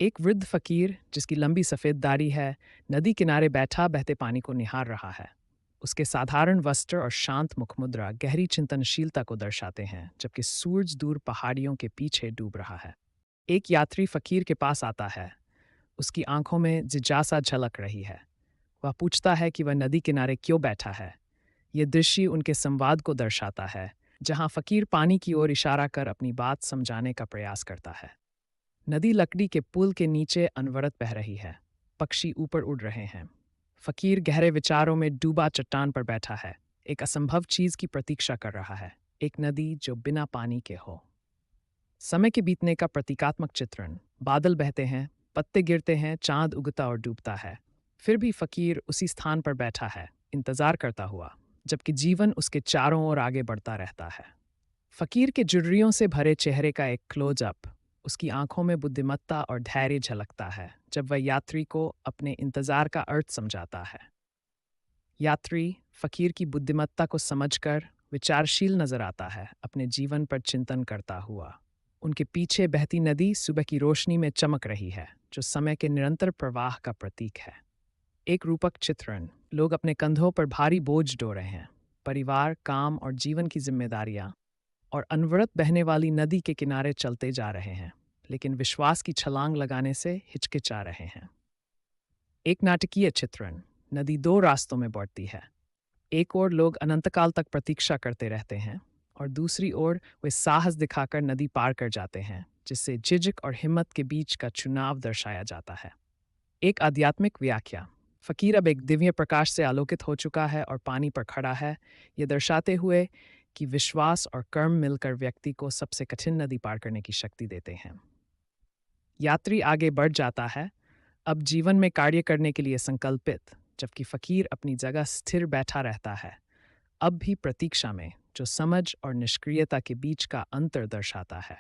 एक वृद्ध फकीर जिसकी लंबी सफ़ेद दाढ़ी है, नदी किनारे बैठा बहते पानी को निहार रहा है। उसके साधारण वस्त्र और शांत मुखमुद्रा गहरी चिंतनशीलता को दर्शाते हैं, जबकि सूरज दूर पहाड़ियों के पीछे डूब रहा है। एक यात्री फकीर के पास आता है। उसकी आंखों में जिज्ञासा झलक रही है। वह पूछता है कि वह नदी किनारे क्यों बैठा है। ये दृश्य उनके संवाद को दर्शाता है, जहाँ फकीर पानी की ओर इशारा कर अपनी बात समझाने का प्रयास करता है। नदी लकड़ी के पुल के नीचे अनवरत बह रही है। पक्षी ऊपर उड़ रहे हैं। फकीर गहरे विचारों में डूबा चट्टान पर बैठा है। एक असंभव चीज की प्रतीक्षा कर रहा है। एक नदी जो बिना पानी के हो। समय के बीतने का प्रतीकात्मक चित्रण। बादल बहते हैं, पत्ते गिरते हैं, चांद उगता और डूबता है। फिर भी फकीर उसी स्थान पर बैठा है, इंतजार करता हुआ, जबकि जीवन उसके चारों ओर आगे बढ़ता रहता है। फकीर के झुर्रियों से भरे चेहरे का एक क्लोजअप। उसकी आंखों में बुद्धिमत्ता और धैर्य झलकता है जब वह यात्री को अपने इंतजार का अर्थ समझाता है। यात्री फकीर की बुद्धिमत्ता को समझकर विचारशील नजर आता है, अपने जीवन पर चिंतन करता हुआ। उनके पीछे बहती नदी सुबह की रोशनी में चमक रही है, जो समय के निरंतर प्रवाह का प्रतीक है। एक रूपक चित्रण। लोग अपने कंधों पर भारी बोझ ढो रहे हैं। परिवार, काम और जीवन की जिम्मेदारियां, और अनवरत बहने वाली नदी के किनारे चलते जा रहे हैं, लेकिन विश्वास की छलांग लगाने से हिचकिचा रहे हैं। एक नाटकीय चित्रण। नदी दो रास्तों में बढ़ती है। एक ओर लोग अनंतकाल तक प्रतीक्षा करते रहते हैं, और दूसरी ओर वे साहस दिखाकर नदी पार कर जाते हैं, जिससे झिझक और हिम्मत के बीच का चुनाव दर्शाया जाता है। एक आध्यात्मिक व्याख्या। फकीर अब एक दिव्य प्रकाश से आलोकित हो चुका है और पानी पर खड़ा है, ये दर्शाते हुए कि विश्वास और कर्म मिलकर व्यक्ति को सबसे कठिन नदी पार करने की शक्ति देते हैं। यात्री आगे बढ़ जाता है, अब जीवन में कार्य करने के लिए संकल्पित, जबकि फकीर अपनी जगह स्थिर बैठा रहता है, अब भी प्रतीक्षा में, जो समझ और निष्क्रियता के बीच का अंतर दर्शाता है।